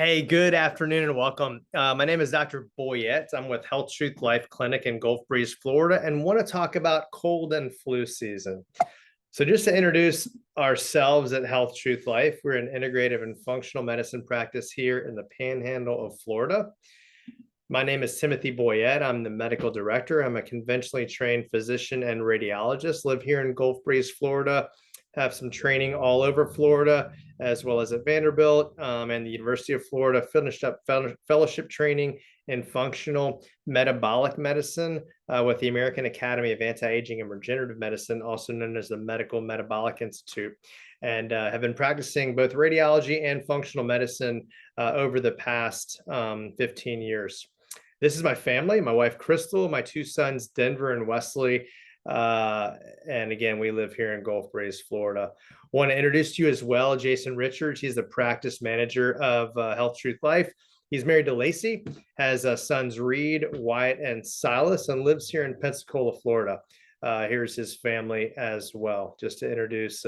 Hey, good afternoon and welcome. My name is Dr. Boyette. I'm with Health Truth Life Clinic in Gulf Breeze, Florida, and want to talk about cold and flu season. So, just to introduce ourselves at Health Truth Life, we're an integrative and functional medicine practice here in the panhandle of Florida. My name is Timothy Boyette. I'm the medical director. I'm a conventionally trained physician and radiologist, live here in Gulf Breeze, Florida, have some training all over Florida, as well as at Vanderbilt and the University of Florida, finished up fellowship training in functional metabolic medicine with the American Academy of Anti-Aging and Regenerative Medicine, also known as the Medical Metabolic Institute, and have been practicing both radiology and functional medicine over the past 15 years. This is my family, my wife, Crystal, my two sons, Denver and Wesley. And again, we live here in Gulf Breeze, Florida. Want to introduce to you as well, Jason Richards. He's the practice manager of Health Truth Life. He's married to Lacey, has sons Reed, Wyatt, and Silas, and lives here in Pensacola, Florida. Here's his family as well, just to introduce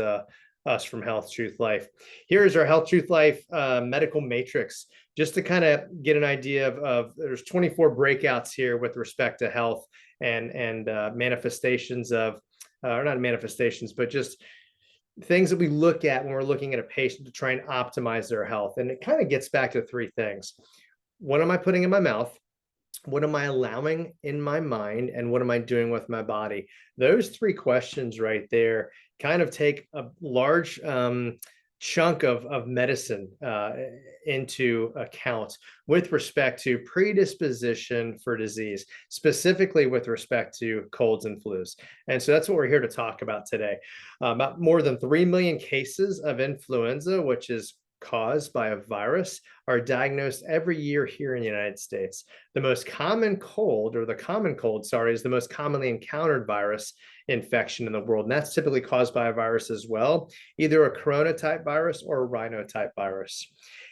us from Health Truth Life. Here's our Health Truth Life medical matrix, just to kind of get an idea of there's 24 breakouts here with respect to health and manifestations of, or not manifestations, but just things that we look at when we're looking at a patient to try and optimize their health. And it kind of gets back to three things. What am I putting in my mouth? What am I allowing in my mind? And what am I doing with my body? Those three questions right there kind of take a large chunk of medicine into account with respect to predisposition for disease, specifically with respect to colds and flus. And so that's what we're here to talk about today. About more than 3 million cases of influenza, which is caused by a virus, are diagnosed every year here in the United States. The most common cold, or the common cold, sorry, is the most commonly encountered virus infection in the world. And that's typically caused by a virus as well, either a corona type virus or a rhino type virus.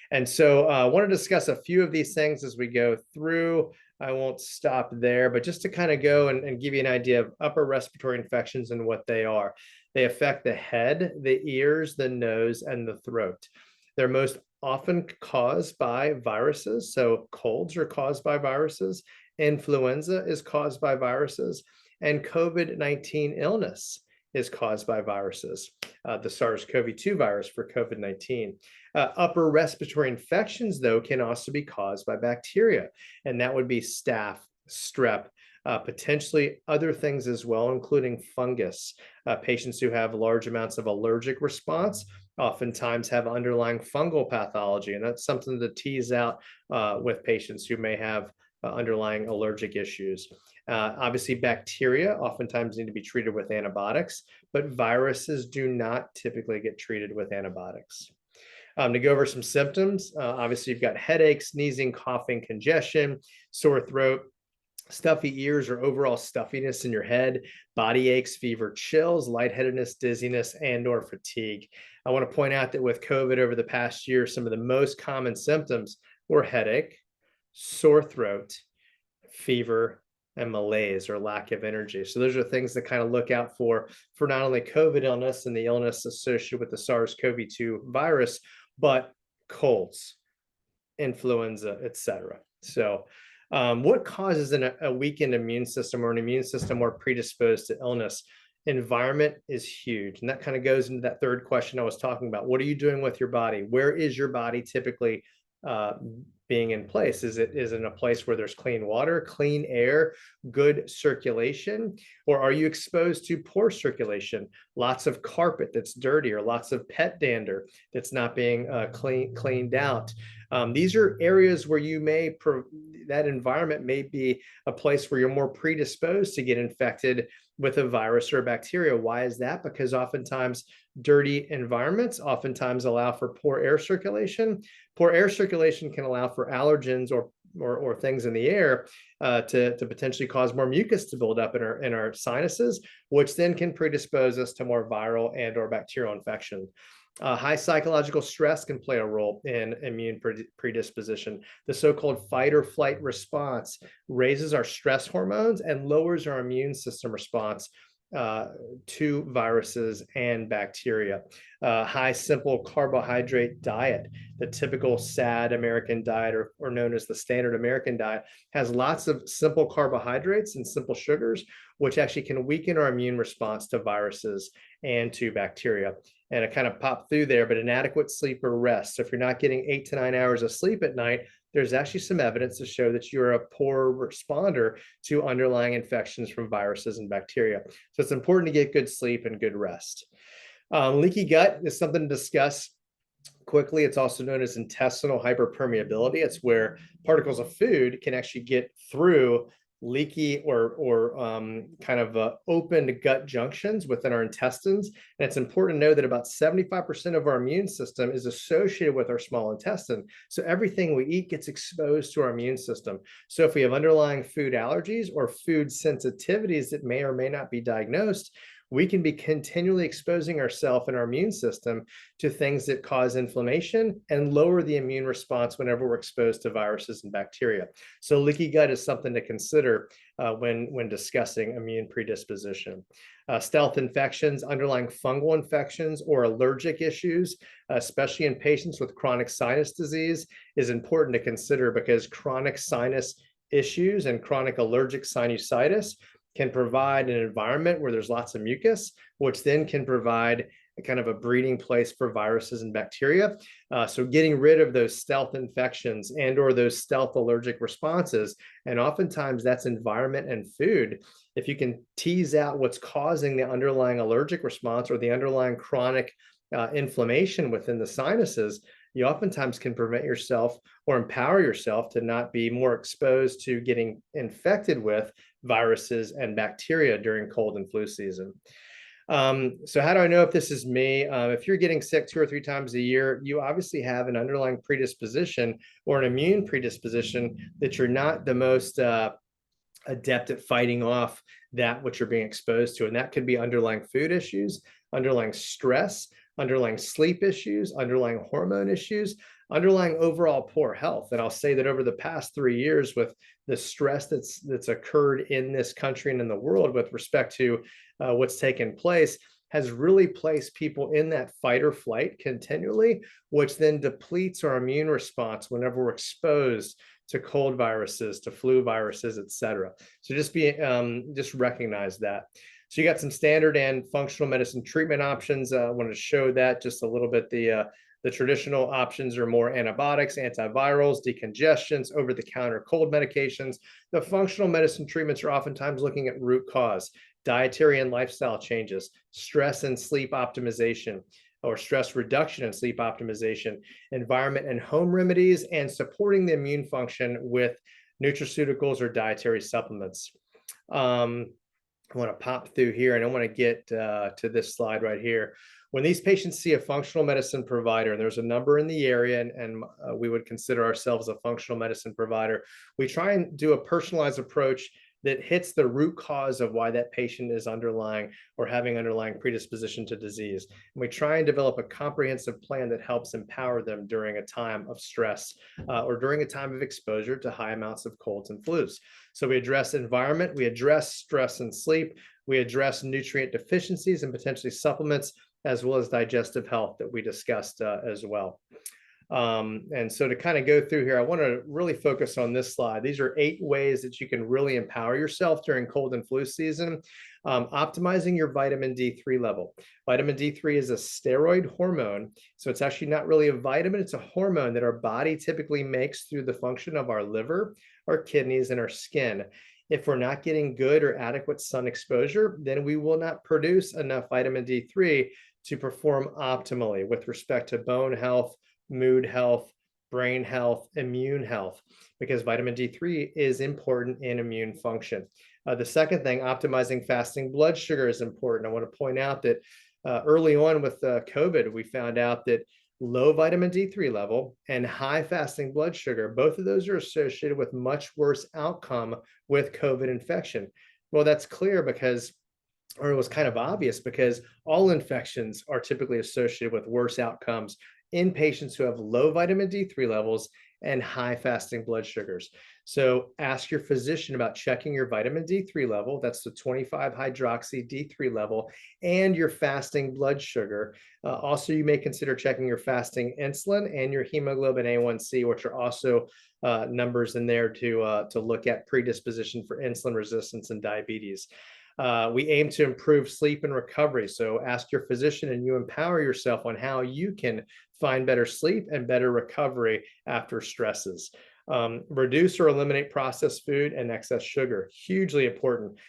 And so I want to discuss a few of these things as we go through. I won't stop there, but just to kind of go and give you an idea of upper respiratory infections and what they are. They affect the head, the ears, the nose, and the throat. They're most often caused by viruses. So colds are caused by viruses. Influenza is caused by viruses. And COVID-19 illness is caused by viruses, the SARS-CoV-2 virus for COVID-19. Upper respiratory infections, though, can also be caused by bacteria, and that would be staph, strep, potentially other things as well, including fungus. Patients who have large amounts of allergic response oftentimes have underlying fungal pathology, and that's something to tease out with patients who may have underlying allergic issues. Obviously, bacteria oftentimes need to be treated with antibiotics, but viruses do not typically get treated with antibiotics. To go over some symptoms, obviously you've got headaches, sneezing, coughing, congestion, sore throat, stuffy ears or overall stuffiness in your head, body aches, fever, chills, lightheadedness, dizziness, and or fatigue. I want to point out that with COVID over the past year, some of the most common symptoms were headache, sore throat, fever, and malaise or lack of energy. So those are things to kind of look out for not only COVID illness and the illness associated with the SARS-CoV-2 virus, but colds, influenza, etc. So what causes a weakened immune system or an immune system more predisposed to illness? Environment is huge. And that kind of goes into that third question I was talking about. What are you doing with your body? Where is your body typically being in place? Is it in a place where there's clean water, clean air, good circulation? Or are you exposed to poor circulation? Lots of carpet that's dirty, or lots of pet dander that's not being cleaned out. These are areas where you may, that environment may be a place where you're more predisposed to get infected with a virus or a bacteria. Why is that? Because oftentimes dirty environments oftentimes allow for poor air circulation. Poor air circulation can allow for allergens or things in the air to potentially cause more mucus to build up in our sinuses, which then can predispose us to more viral and or bacterial infection. High psychological stress can play a role in immune predisposition. The so-called fight or flight response raises our stress hormones and lowers our immune system response. to viruses and bacteria. High simple carbohydrate diet, the typical SAD American diet, or known as the standard American diet, has lots of simple carbohydrates and simple sugars, which actually can weaken our immune response to viruses and to bacteria. And it kind of popped through there, but inadequate sleep or rest. So if you're not getting 8 to 9 hours of sleep at night, there's actually some evidence to show that you're a poor responder to underlying infections from viruses and bacteria. So it's important to get good sleep and good rest. Leaky gut is something to discuss quickly. It's also known as intestinal hyperpermeability. It's where particles of food can actually get through leaky or kind of opened gut junctions within our intestines. And it's important to know that about 75% of our immune system is associated with our small intestine. So everything we eat gets exposed to our immune system. So if we have underlying food allergies or food sensitivities that may or may not be diagnosed, we can be continually exposing ourselves and our immune system to things that cause inflammation and lower the immune response whenever we're exposed to viruses and bacteria. So leaky gut is something to consider when discussing immune predisposition. Stealth infections, underlying fungal infections, or allergic issues, especially in patients with chronic sinus disease, is important to consider because chronic sinus issues and chronic allergic sinusitis can provide an environment where there's lots of mucus, which then can provide a kind of a breeding place for viruses and bacteria. So getting rid of those stealth infections and or those stealth allergic responses, and oftentimes that's environment and food. If you can tease out what's causing the underlying allergic response or the underlying chronic inflammation within the sinuses, you oftentimes can prevent yourself or empower yourself to not be more exposed to getting infected with viruses and bacteria during cold and flu season. So how do I know if this is me? If you're getting sick 2 or 3 times a year, you obviously have an underlying predisposition or an immune predisposition that you're not the most adept at fighting off that which you're being exposed to. And that could be underlying food issues, underlying stress, underlying sleep issues, underlying hormone issues, underlying overall poor health. And I'll say that over the past 3 years, with the stress that's occurred in this country and in the world with respect to what's taken place, has really placed people in that fight or flight continually, which then depletes our immune response whenever we're exposed to cold viruses, to flu viruses, et cetera. So just recognize that. So you got some standard and functional medicine treatment options. I wanted to show that just a little bit. The traditional options are more antibiotics, antivirals, decongestants, over-the-counter cold medications. The functional medicine treatments are oftentimes looking at root cause, dietary and lifestyle changes, stress and sleep optimization, or stress reduction and sleep optimization, environment and home remedies, and supporting the immune function with nutraceuticals or dietary supplements. I want to pop through here, and I want to get to this slide right here. When these patients see a functional medicine provider, and there's a number in the area, and we would consider ourselves a functional medicine provider, we try and do a personalized approach that hits the root cause of why that patient is underlying or having underlying predisposition to disease. And we try and develop a comprehensive plan that helps empower them during a time of stress or during a time of exposure to high amounts of colds and flus. So we address environment, we address stress and sleep, we address nutrient deficiencies and potentially supplements, as well as digestive health that we discussed as well. And so to kind of go through here, I want to really focus on this slide. These are 8 ways that you can really empower yourself during cold and flu season. Optimizing your vitamin D3 level. Vitamin D3 is a steroid hormone. So it's actually not really a vitamin, it's a hormone that our body typically makes through the function of our liver, our kidneys, and our skin. If we're not getting good or adequate sun exposure, then we will not produce enough vitamin D3 to perform optimally with respect to bone health, mood health, brain health, immune health, because vitamin D3 is important in immune function. The second thing, optimizing fasting blood sugar is important. I want to point out that early on with COVID, we found out that low vitamin D3 level and high fasting blood sugar, both of those are associated with much worse outcome with COVID infection. Well, that's clear because, or it was kind of obvious, because all infections are typically associated with worse outcomes in patients who have low vitamin D3 levels and high fasting blood sugars. So ask your physician about checking your vitamin D3 level, that's the 25 hydroxy D3 level, and your fasting blood sugar. Also, you may consider checking your fasting insulin and your hemoglobin A1C, which are also numbers in there to look at predisposition for insulin resistance and diabetes. We aim to improve sleep and recovery. So ask your physician and you empower yourself on how you can find better sleep and better recovery after stresses. Reduce or eliminate processed food and excess sugar, hugely important.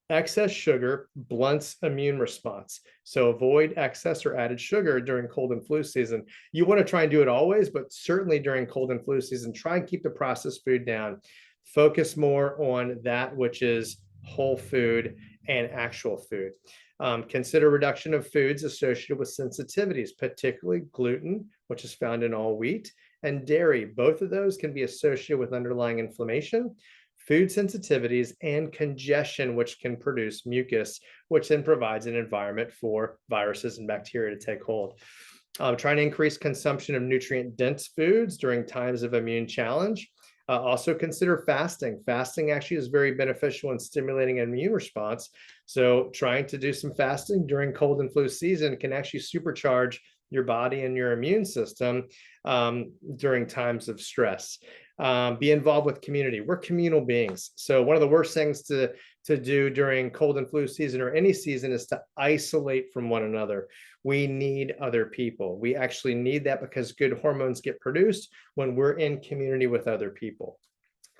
Excess sugar blunts immune response. So avoid excess or added sugar during cold and flu season. You want to try and do it always, but certainly during cold and flu season, try and keep the processed food down. Focus more on that which is whole food and actual food. Consider reduction of foods associated with sensitivities, particularly gluten, which is found in all wheat, and dairy. Both of those can be associated with underlying inflammation, food sensitivities, and congestion, which can produce mucus, which then provides an environment for viruses and bacteria to take hold. Trying to increase consumption of nutrient-dense foods during times of immune challenge. Also consider fasting. Fasting actually is very beneficial in stimulating an immune response. So trying to do some fasting during cold and flu season can actually supercharge your body and your immune system during times of stress. Be involved with community. We're communal beings. So one of the worst things to do during cold and flu season or any season is to isolate from one another. We need other people. We actually need that because good hormones get produced when we're in community with other people.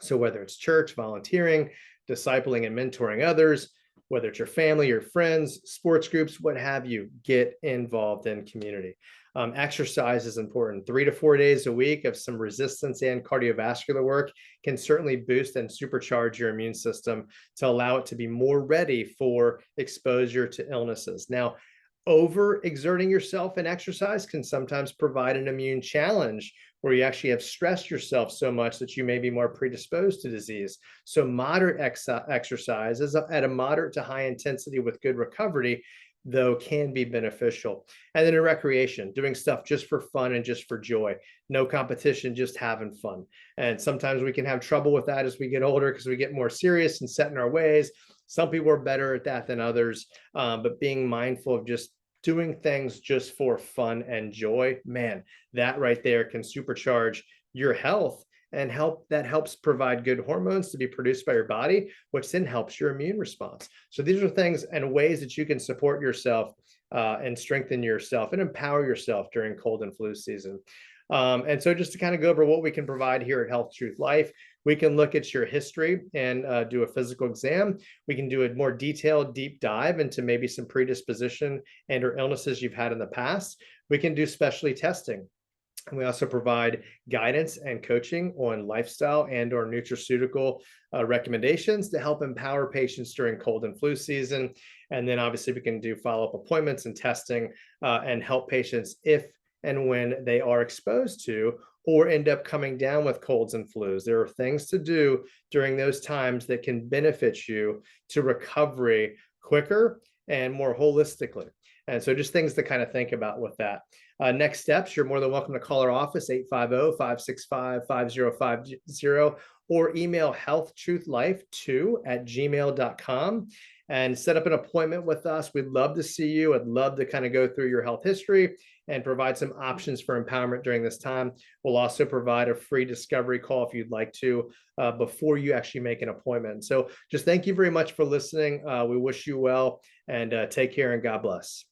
So whether it's church, volunteering, discipling and mentoring others, whether it's your family, your friends, sports groups, what have you, get involved in community. Exercise is important. 3 to 4 days a week of some resistance and cardiovascular work can certainly boost and supercharge your immune system to allow it to be more ready for exposure to illnesses. Now, overexerting yourself in exercise can sometimes provide an immune challenge where you actually have stressed yourself so much that you may be more predisposed to disease. So moderate exercise is at a moderate to high intensity with good recovery, though, can be beneficial. And then in recreation, doing stuff just for fun and just for joy. No competition, just having fun. And sometimes we can have trouble with that as we get older because we get more serious and set in our ways. Some people are better at that than others, but being mindful of just doing things just for fun and joy, man, that right there can supercharge your health and helps provide good hormones to be produced by your body, which then helps your immune response. So these are things and ways that you can support yourself and strengthen yourself and empower yourself during cold and flu season. And so just to kind of go over what we can provide here at Health Truth Life, we can look at your history and do a physical exam. We can do a more detailed deep dive into maybe some predisposition and or illnesses you've had in the past. We can do specialty testing. And we also provide guidance and coaching on lifestyle and or nutraceutical recommendations to help empower patients during cold and flu season. And then obviously we can do follow-up appointments and testing and help patients if and when they are exposed to or end up coming down with colds and flus. There are things to do during those times that can benefit you to recovery quicker and more holistically. And so just things to kind of think about with that. Next steps, you're more than welcome to call our office, 850-565-5050, or email healthtruthlife2@gmail.com and set up an appointment with us. We'd love to see you. I'd love to kind of go through your health history and provide some options for empowerment during this time. We'll also provide a free discovery call if you'd like to before you actually make an appointment. So just thank you very much for listening. We wish you well and take care and God bless.